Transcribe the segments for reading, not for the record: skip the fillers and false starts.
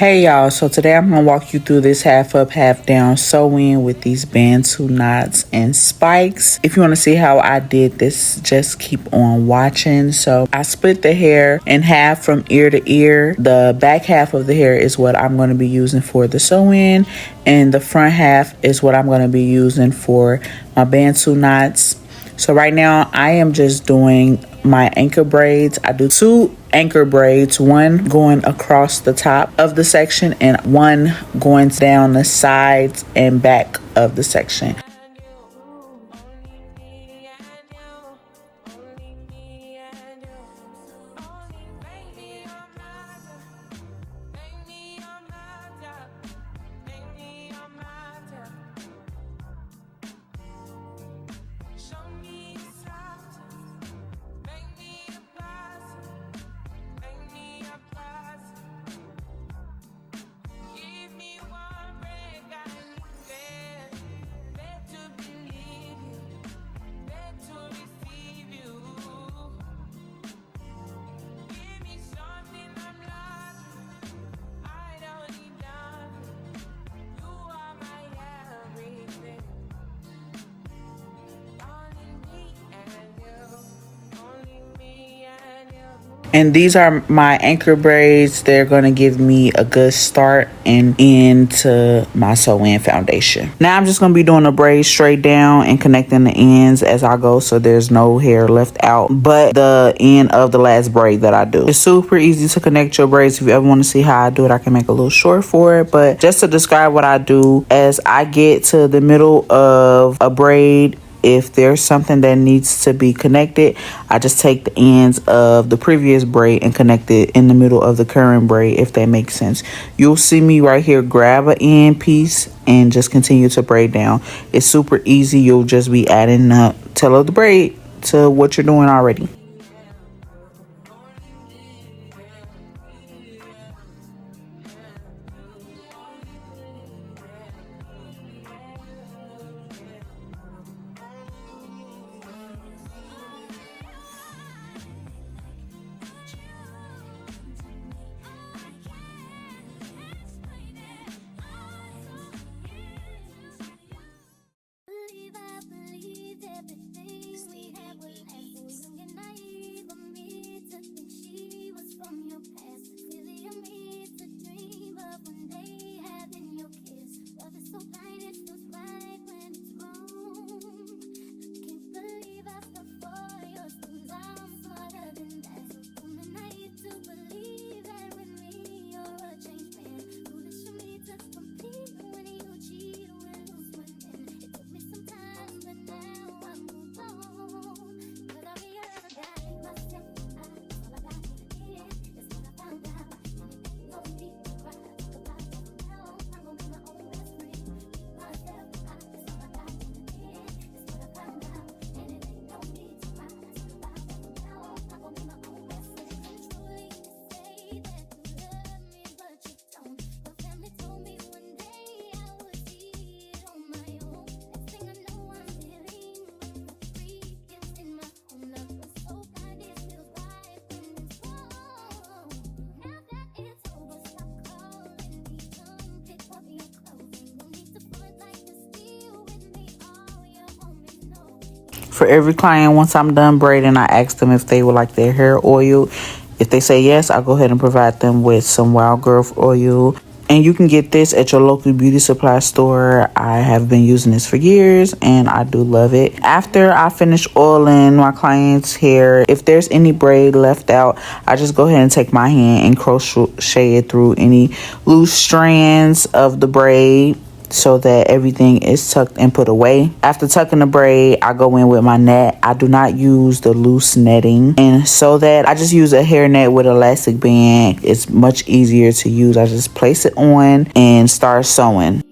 Hey y'all, so today I'm going to walk you through this half up, half down sew-in with these Bantu knots and spikes. If you want to see how I did this, just keep on watching. So I split the hair in half from ear to ear. The back half of the hair is what I'm going to be using for the sew-in, and the front half is what I'm going to be using for my Bantu knots. So right now I am just doing my anchor braids. I do 2 anchor braids, one going across the top of the section and one going down the sides and back of the section. And these are my anchor braids. They're going to give me a good start and into my sew-in foundation. Now I'm just going to be doing a braid straight down and connecting the ends as I go, so there's no hair left out but the end of the last braid that I do. It's super easy to connect your braids. If you ever want to see how I do it, I can make a little short for it. But just to describe what I do, as I get to the middle of a braid, if there's something that needs to be connected, I just take the ends of the previous braid and connect it in the middle of the current braid, if that makes sense. You'll see me right here grab an end piece and just continue to braid down. It's super easy. You'll just be adding the tail of the braid to what you're doing already. For every client, once I'm done braiding, I ask them if they would like their hair oiled. If they say yes, I'll go ahead and provide them with some Wild Growth oil. And you can get this at your local beauty supply store. I have been using this for years and I do love it. After I finish oiling my client's hair, if there's any braid left out, I just go ahead and take my hand and crochet it through any loose strands of the braid, so that everything is tucked and put away. After tucking the braid, I go in with my net. I do not use the loose netting, and so that I just use a hair net with elastic band. It's much easier to use. I just place it on and start sewing.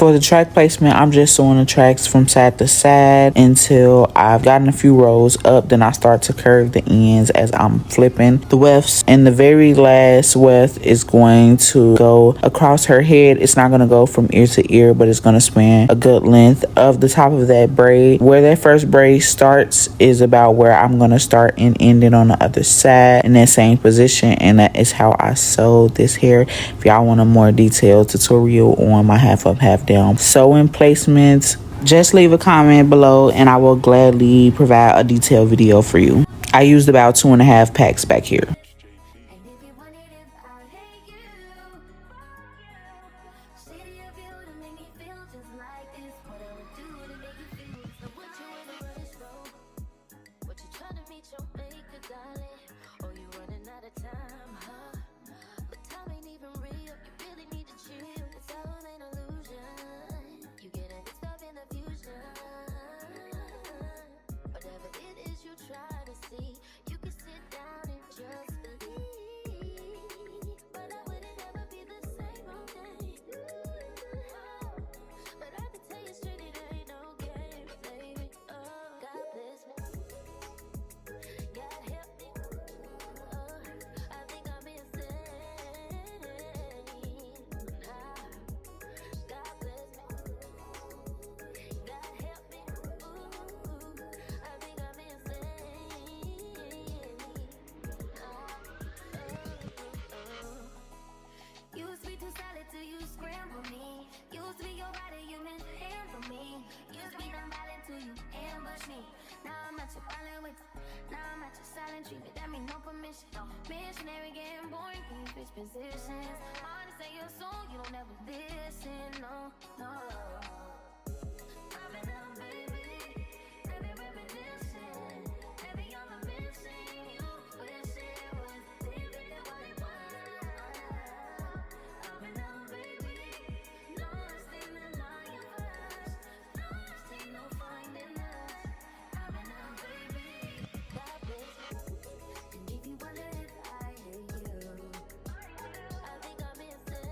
For the track placement, I'm just sewing the tracks from side to side until I've gotten a few rows up. Then I start to curve the ends as I'm flipping the wefts. And the very last weft is going to go across her head. It's not going to go from ear to ear, but it's going to span a good length of the top of that braid. Where that first braid starts is about where I'm going to start and end it on the other side in that same position. And that is how I sew this hair. If y'all want a more detailed tutorial on my half up, half down sewing placements, just leave a comment below and I will gladly provide a detailed video for you. I used about 2.5 packs back here. Missionary getting boring, can you switch positions? Hard to say your song, you don't ever listen, no, no. I've been out, baby, baby reminiscing. Baby, I'm missing you, wish it was baby, what it was. I've been out, baby, lost in the universe, lost in no finding us. I've been out, baby, that bitch. And if you wonder if I hate you, I think I'm insane.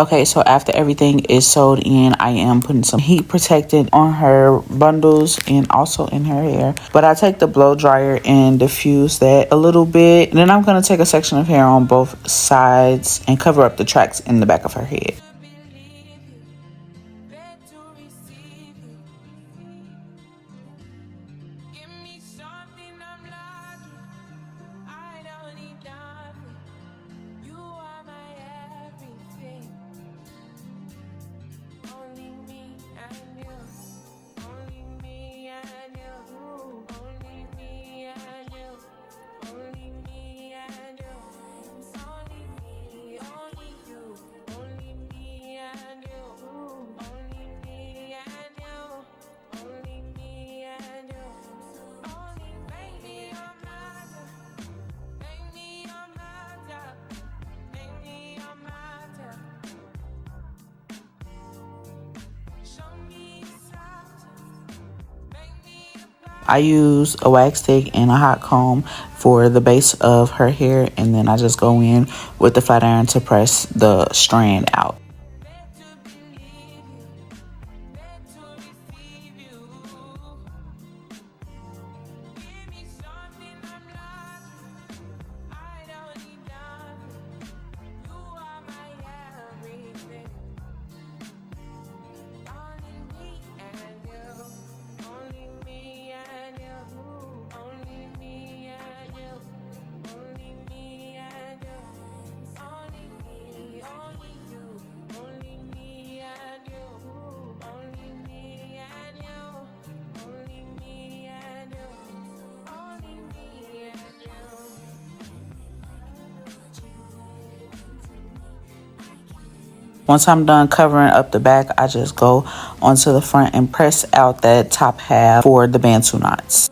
Okay, so after everything is sewed in, I am putting some heat protectant on her bundles and also in her hair. But I take the blow dryer and diffuse that a little bit. And then I'm going to take a section of hair on both sides and cover up the tracks in the back of her head. I use a wax stick and a hot comb for the base of her hair, and then I just go in with the flat iron to press the strand out. Once I'm done covering up the back, I just go onto the front and press out that top half for the Bantu knots.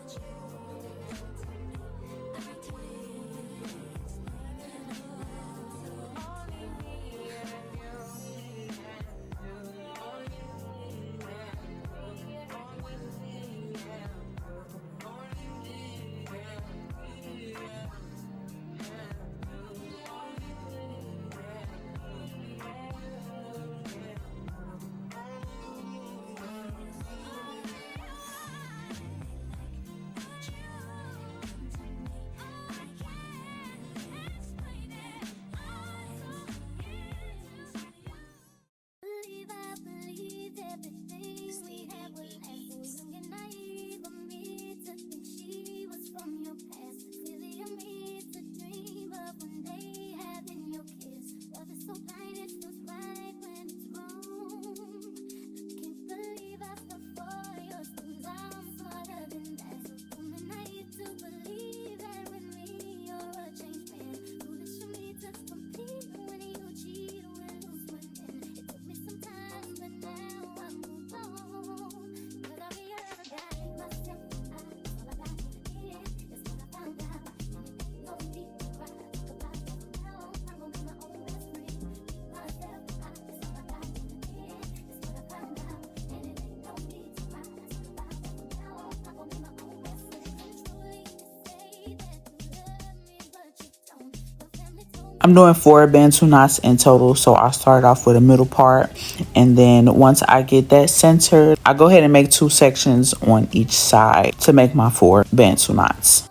I'm doing 4 Bantu knots in total, so I'll start off with a middle part, and then once I get that centered, I go ahead and make 2 sections on each side to make my 4 Bantu knots.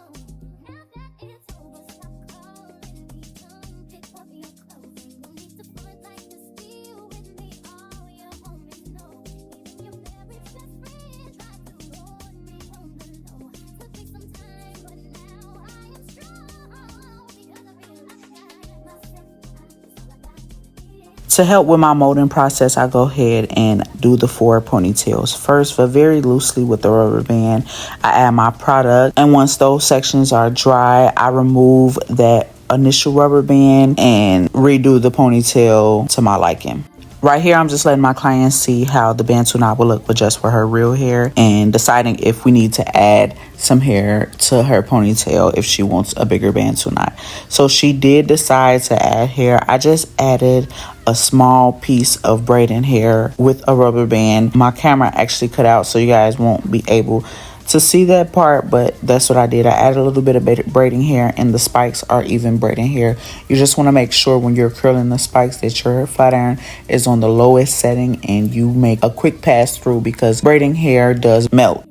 To help with my molding process, I go ahead and do the 4 ponytails. First, for very loosely with the rubber band, I add my product. And once those sections are dry, I remove that initial rubber band and redo the ponytail to my liking. Right here, I'm just letting my client see how the Bantu knot will look with just for her real hair and deciding if we need to add some hair to her ponytail if she wants a bigger Bantu knot. So she did decide to add hair. I just added a small piece of braiding hair with a rubber band. My camera actually cut out, so you guys won't be able to see that part, but that's what I did. I added a little bit of braiding hair, and the spikes are even braiding hair. You just want to make sure when you're curling the spikes that your flat iron is on the lowest setting and you make a quick pass through, because braiding hair does melt.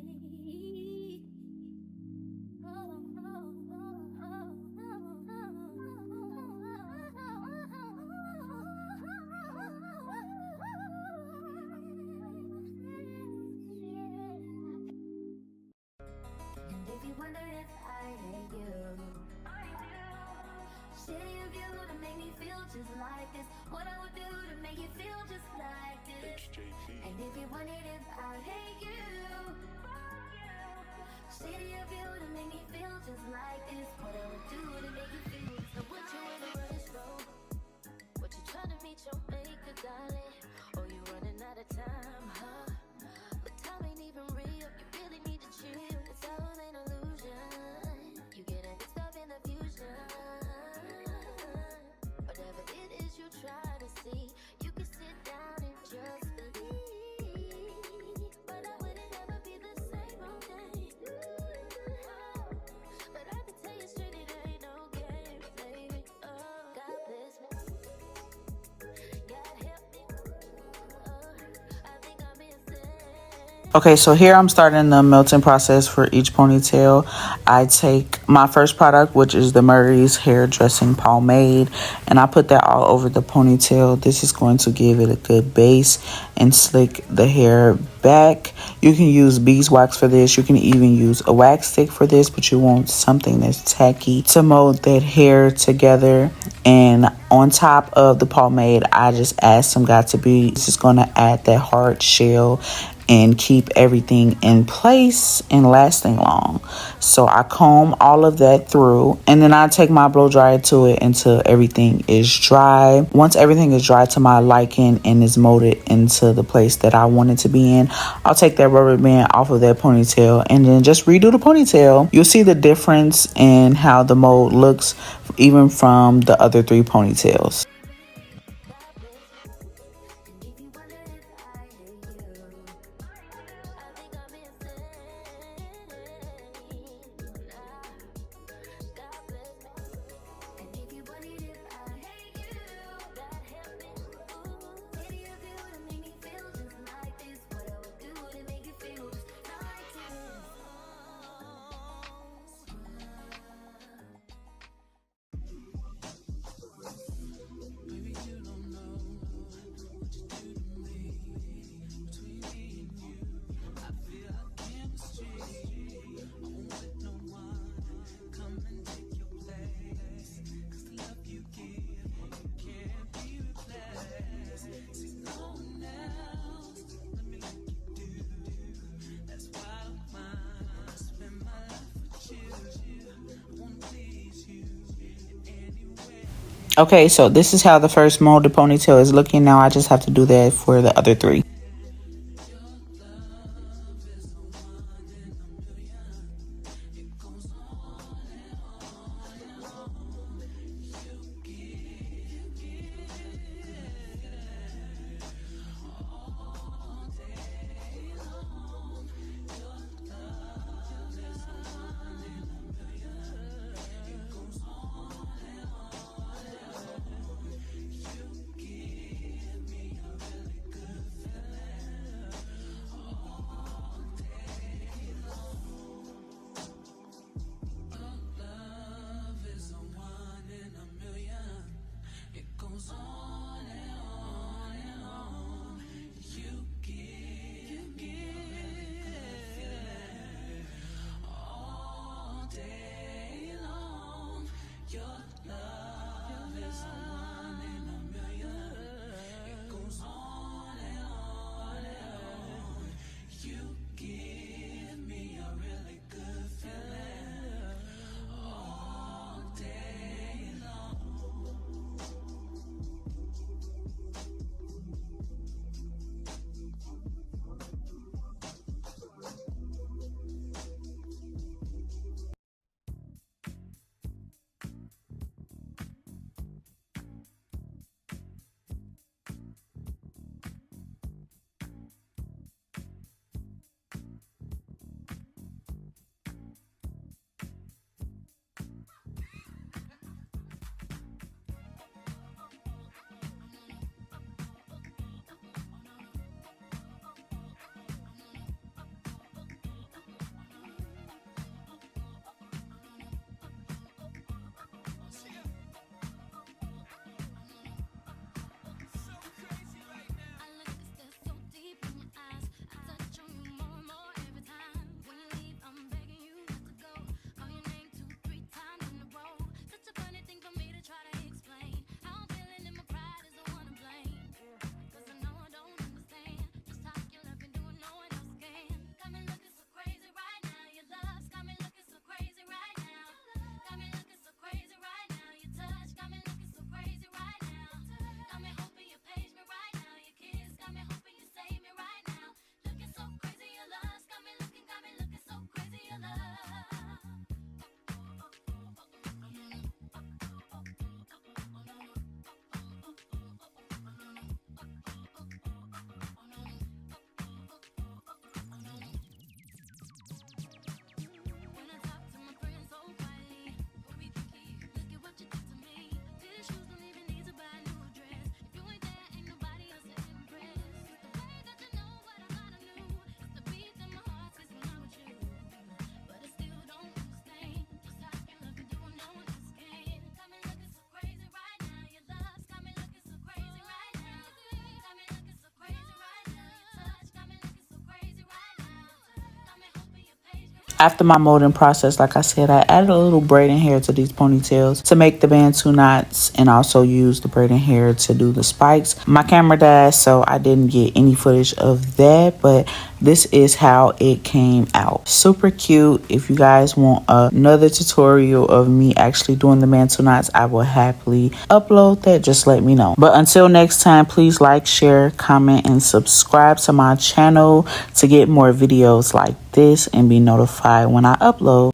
And if you wonder if I hate you, shitty of you to make me feel just like this. What I would do to make you feel just like this. And if you wondered if I hate you, shitty of you to make me feel just like this. What I would do to make you feel. So what you in a rush for? What you trying to meet your maker, darling? Or you running out of time, huh? But time ain't even real. You really need to chill. It's all an illusion. You get a hit stop in the fusion. Whatever it is you try to see, you can sit down and just believe. But I wouldn't ever be the same, okay? But I can tell you straight, it ain't no game, baby. Oh, God bless me. God help me. I think I'm insane. Okay, so here I'm starting the melting process for each ponytail. I take my first product, which is the Murray's hair dressing pomade, and I put that all over the ponytail. This is going to give it a good base and slick the hair back. You can use beeswax for this. You can even use a wax stick for this, but you want something that's tacky to mold that hair together. And on top of the pomade, I just add some Got To Be. This is going to add that hard shell and keep everything in place and lasting long. So I comb all of that through, and then I take my blow dryer to it until everything is dry. Once everything is dry to my liking and is molded into the place that I want it to be in, I'll take that rubber band off of that ponytail and then just redo the ponytail. You'll see the difference in how the mold looks even from the other 3 ponytails. Okay, so this is how the first molded ponytail is looking. Now I just have to do that for the other 3. After my molding process, like I said, I added a little braiding hair to these ponytails to make the Bantu knots, and also used the braiding hair to do the spikes. My camera died, so I didn't get any footage of that, but this is how it came out. Super cute. If you guys want another tutorial of me actually doing the Bantu knots, I will happily upload that. Just let me know. But until next time, please like, share, comment, and subscribe to my channel to get more videos like this and be notified when I upload.